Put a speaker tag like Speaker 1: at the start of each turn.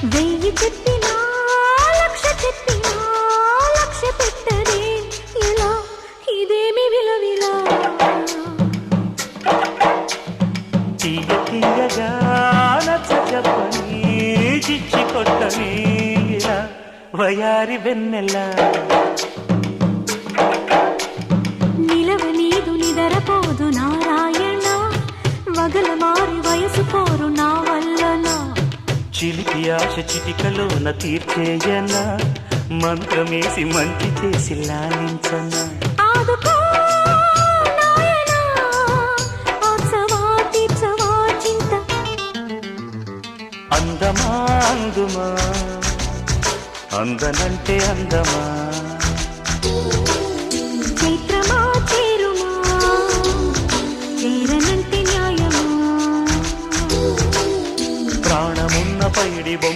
Speaker 1: వెయ్యి చెప్పినా లక్ష చెప్పినా లక్ష పెట్టదే ఇలా ఇదేమి విలవిలా
Speaker 2: తీయ తీయగా నచ్చ చెప్పని చిచ్చి కొట్టని ఇలా వయారి వెన్నెలా
Speaker 1: నిలవ నీదు నిదరపోదు నారాయణ వగల మారి వయసు పోరు నా వల్లనా
Speaker 2: చిలిపి ఆశ చిటికలోన తీర్చేయనా మంత్రమేసి మంచి చేసి లాలించనా
Speaker 1: ఆదుకో నాయనా ఆత్సవా తీర్చవా చింత
Speaker 2: అందమా అందుమా అందనంటే అందమా
Speaker 1: చైత్రమా చేరుమా చేరనంటే న్యాయమా
Speaker 2: ప్రాణమున్న పైడి బొమ్మ